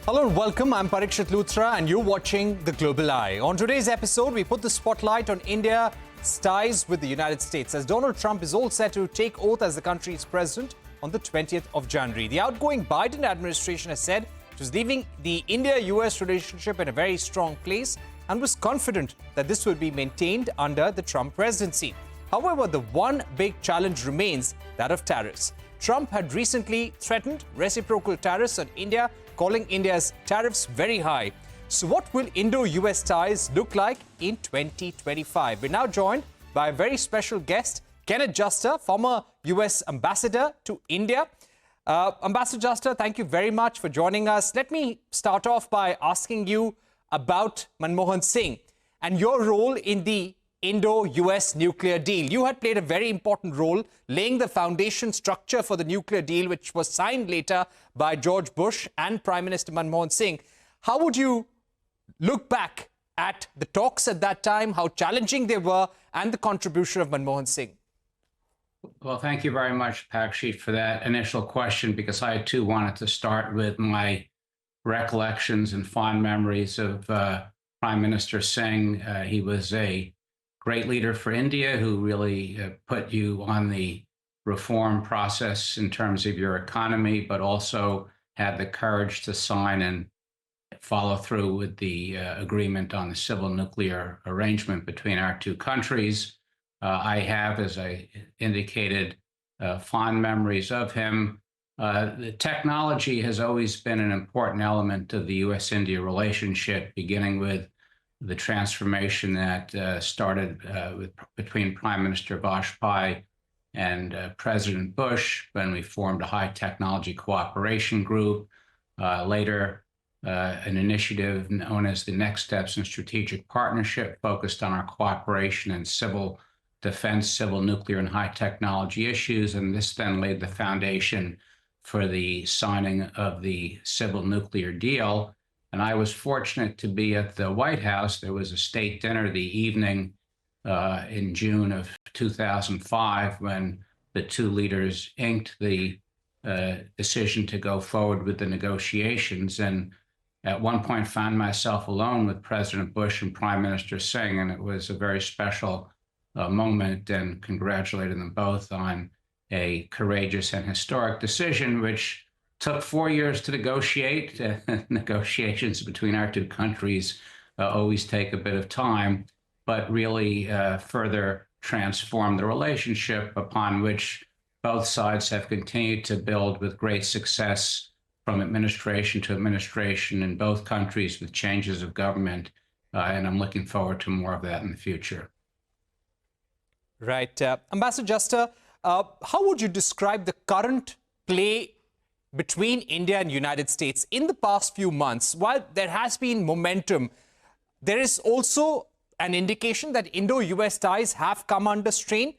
Hello and welcome. I'm Parikshit Luthra and you're watching The Global Eye. On today's episode, we put the spotlight on India's ties with the United States as Donald Trump is all set to take oath as the country's president on the 20th of January. The outgoing Biden administration has said it was leaving the India-US relationship in a very strong place and was confident that this will be maintained under the Trump presidency. However, the one big challenge remains that of tariffs. Trump had recently threatened reciprocal tariffs on India, calling India's tariffs very high. So what will Indo-US ties look like in 2025? We're now joined by a very special guest, Kenneth, former US ambassador to India. Ambassador Juster, thank you very much for joining us. Let me start off by asking you about Manmohan Singh and your role in the Indo-US nuclear deal. You had played a very important role laying the foundation structure for the nuclear deal, which was signed later by George Bush and Prime Minister Manmohan Singh. How would you look back at the talks at that time, how challenging they were, and the contribution of Manmohan Singh? Well, thank you very much, Parikshit, for that initial question, because I too wanted to start with my recollections and fond memories of Prime Minister Singh. He was a great leader for India who really put you on the reform process in terms of your economy, but also had the courage to sign and follow through with the agreement on the civil nuclear arrangement between our two countries. I have, as I indicated, fond memories of him. The technology has always been an important element of the US-India relationship, beginning with the transformation that started between Prime Minister Vajpayee and President Bush when we formed a high technology cooperation group. Later, an initiative known as the Next Steps in Strategic Partnership focused on our cooperation in civil defense, civil nuclear, and high technology issues. And this then laid the foundation for the signing of the civil nuclear deal. And I was fortunate to be at the White House. There was a state dinner the evening in June of 2005 when the two leaders inked the decision to go forward with the negotiations. And at one point found myself alone with President Bush and Prime Minister Singh, and it was a very special moment, and congratulated them both on a courageous and historic decision, which took 4 years to negotiate. Negotiations between our two countries always take a bit of time, but really further transformed the relationship upon which both sides have continued to build with great success from administration to administration in both countries with changes of government. And I'm looking forward to more of that in the future. Right. Ambassador Juster, how would you describe the current play between India and United States in the past few months? While there has been momentum, there is also an indication that Indo-US ties have come under strain.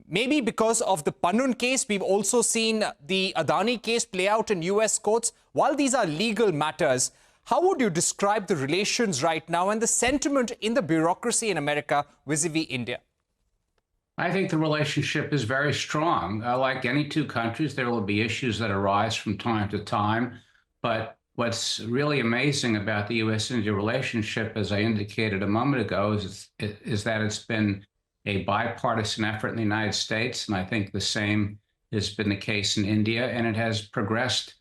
Maybe because of the Pannun case, we've also seen the Adani case play out in US courts. While these are legal matters, how would you describe the relations right now and the sentiment in the bureaucracy in America vis-a-vis India? I think the relationship is very strong. Like any two countries, there will be issues that arise from time to time. But what's really amazing about the US-India relationship, as I indicated a moment ago, is that it's been a bipartisan effort in the United States. And I think the same has been the case in India. And it has progressed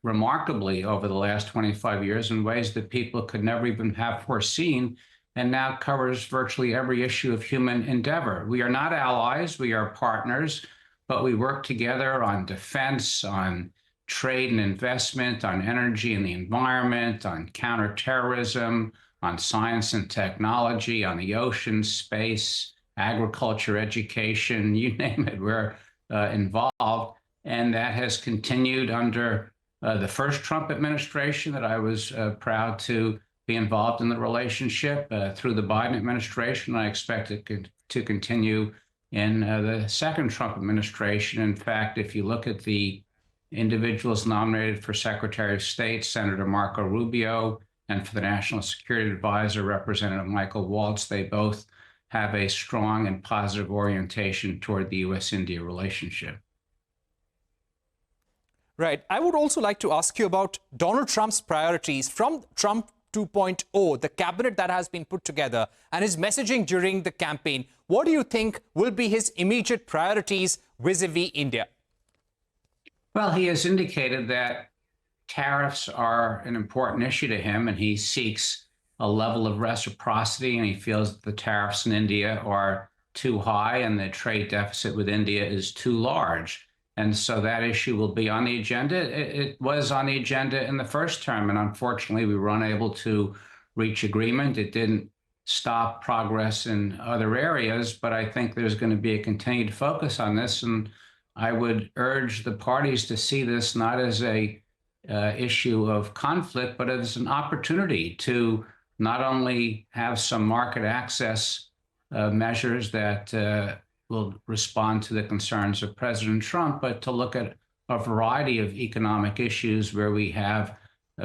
remarkably over the last 25 years in ways that people could never even have foreseen, and now covers virtually every issue of human endeavor. We are not allies, we are partners, but we work together on defense, on trade and investment, on energy and the environment, on counterterrorism, on science and technology, on the ocean, space, agriculture, education, you name it, we're involved. And that has continued under the first Trump administration that I was proud to be involved in the relationship, through the Biden administration. I expect it to continue in the second Trump administration. In fact, if you look at the individuals nominated for Secretary of State, Senator Marco Rubio, and for the National Security Advisor, Representative Michael Waltz, they both have a strong and positive orientation toward the US-India relationship. Right. I would also like to ask you about Donald Trump's priorities from Trump 2.0, the cabinet that has been put together, and his messaging during the campaign. What do you think will be his immediate priorities vis-a-vis India? Well, he has indicated that tariffs are an important issue to him, and he seeks a level of reciprocity, and he feels that the tariffs in India are too high and the trade deficit with India is too large. And so that issue will be on the agenda. It was on the agenda in the first term, and unfortunately, we were unable to reach agreement. It didn't stop progress in other areas, but I think there's going to be a continued focus on this. And I would urge the parties to see this not as a issue of conflict, but as an opportunity to not only have some market access measures that will respond to the concerns of President Trump, but to look at a variety of economic issues where we have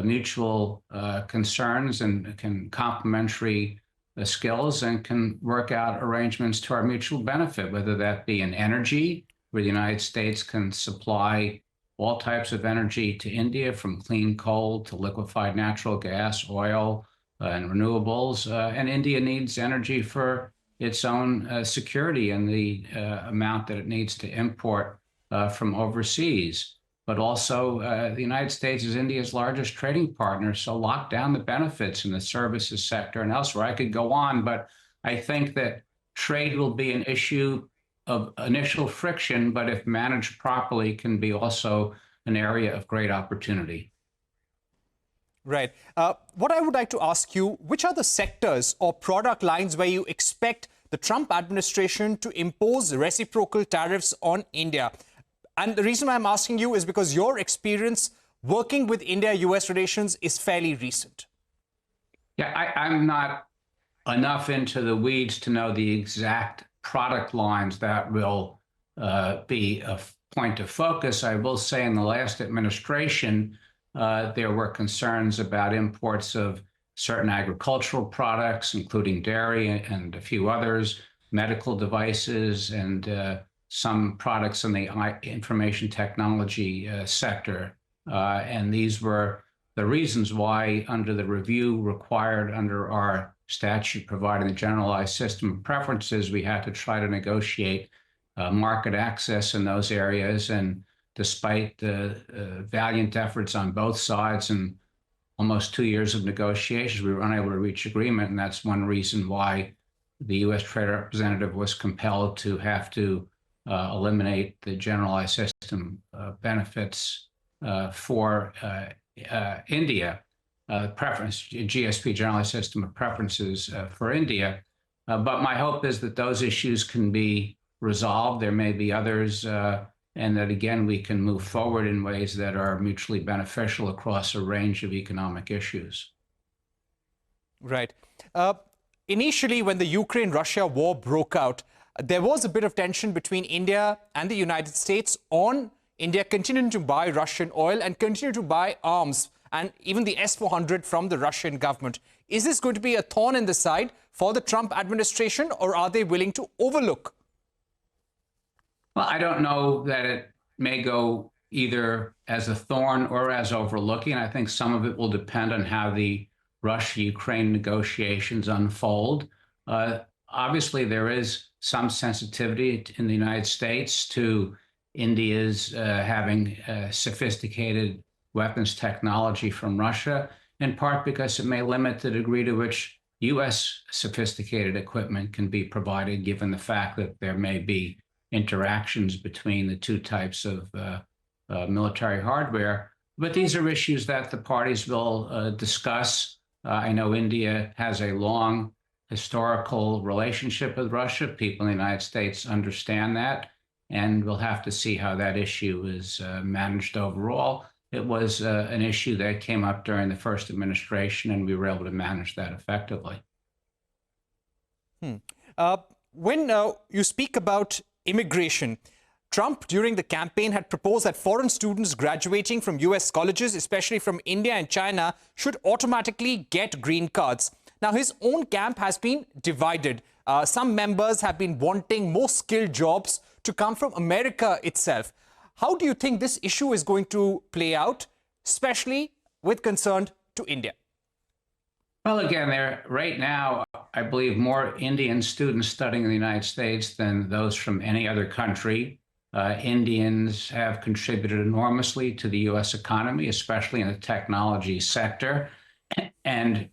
mutual concerns and can complementary skills and can work out arrangements to our mutual benefit, whether that be in energy, where the United States can supply all types of energy to India, from clean coal to liquefied natural gas, oil, and renewables. And India needs energy for its own security and the amount that it needs to import from overseas. But also, the United States is India's largest trading partner, so lock down the benefits in the services sector and elsewhere. I could go on, but I think that trade will be an issue of initial friction, but if managed properly, can be also an area of great opportunity. Right. What I would like to ask you, which are the sectors or product lines where you expect the Trump administration to impose reciprocal tariffs on India? And the reason why I'm asking you is because your experience working with India-US relations is fairly recent. Yeah, I'm not enough into the weeds to know the exact product lines that will be a point of focus. I will say in the last administration, there were concerns about imports of certain agricultural products, including dairy and a few others, medical devices, and some products in the information technology sector. And these were the reasons why, under the review required under our statute providing the generalized system of preferences, we had to try to negotiate market access in those areas. And despite the valiant efforts on both sides and almost 2 years of negotiations, we were unable to reach agreement. And that's one reason why the U.S. Trade Representative was compelled to have to eliminate the generalized system benefits for India, GSP, generalized system of preferences for India. But my hope is that those issues can be resolved. There may be others, and that, again, we can move forward in ways that are mutually beneficial across a range of economic issues. Right. Initially, when the Ukraine-Russia war broke out, there was a bit of tension between India and the United States on India continuing to buy Russian oil and continue to buy arms and even the S-400 from the Russian government. Is this going to be a thorn in the side for the Trump administration, or are they willing to overlook? Well, I don't know that it may go either as a thorn or as overlooking. I think some of it will depend on how the Russia-Ukraine negotiations unfold. Obviously, there is some sensitivity in the United States to India's having sophisticated weapons technology from Russia, in part because it may limit the degree to which U.S. sophisticated equipment can be provided, given the fact that there may be interactions between the two types of military hardware. But these are issues that the parties will discuss. I know India has a long historical relationship with Russia. People in the United States understand that, and we'll have to see how that issue is managed overall. It was an issue that came up during the first administration, and we were able to manage that effectively. When you speak about immigration, Trump, during the campaign, had proposed that foreign students graduating from U.S. colleges, especially from India and China, should automatically get green cards. Now, his own camp has been divided. Some members have been wanting more skilled jobs to come from America itself. How do you think this issue is going to play out, especially with concern to India? Well, again, there right now, I believe more Indian students studying in the United States than those from any other country. Indians have contributed enormously to the U.S. economy, especially in the technology sector, and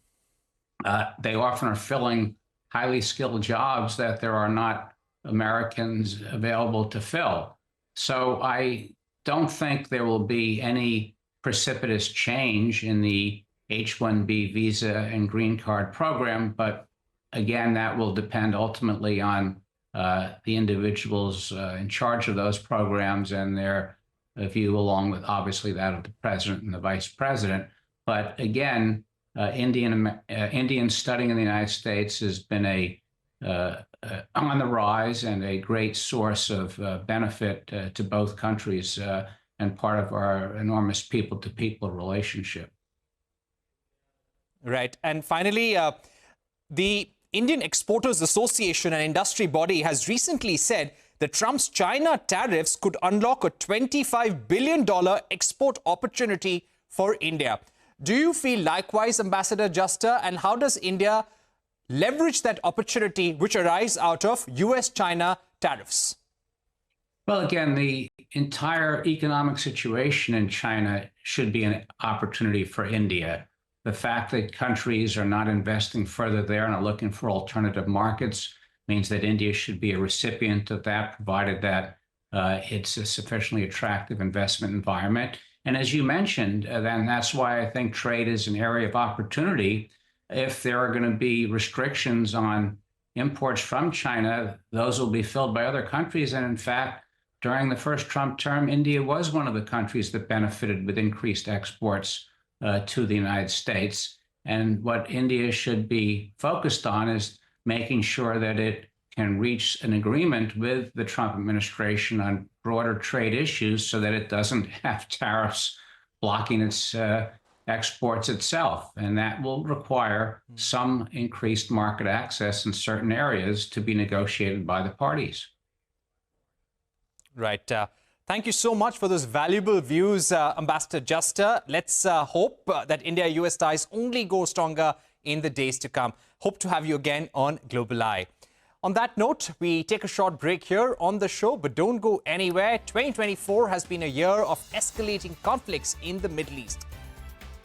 they often are filling highly skilled jobs that there are not Americans available to fill. So I don't think there will be any precipitous change in the H-1B visa and green card program, but again, that will depend ultimately on the individuals in charge of those programs and their view, along with obviously that of the president and the vice president. But again, Indian studying in the United States has been on the rise and a great source of benefit to both countries and part of our enormous people-to-people relationship. Right. And finally, the Indian Exporters Association, an industry body, has recently said that Trump's China tariffs could unlock a $25 billion export opportunity for India. Do you feel likewise, Ambassador Juster? And how does India leverage that opportunity which arises out of US-China tariffs? Well, again, the entire economic situation in China should be an opportunity for India. The fact that countries are not investing further there and are looking for alternative markets means that India should be a recipient of that, provided that it's a sufficiently attractive investment environment. And as you mentioned, then that's why I think trade is an area of opportunity. If there are going to be restrictions on imports from China, those will be filled by other countries. And in fact, during the first Trump term, India was one of the countries that benefited with increased exports to the United States. And what India should be focused on is making sure that it can reach an agreement with the Trump administration on broader trade issues so that it doesn't have tariffs blocking its exports itself. And that will require some increased market access in certain areas to be negotiated by the parties. Right. Thank you so much for those valuable views, Ambassador Juster. Let's hope that India-US ties only go stronger in the days to come. Hope to have you again on Global Eye. On that note, we take a short break here on the show, but don't go anywhere. 2024 has been a year of escalating conflicts in the Middle East.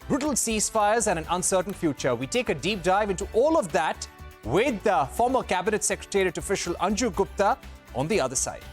Brutal ceasefires and an uncertain future. We take a deep dive into all of that with former Cabinet Secretariat official Anju Gupta on the other side.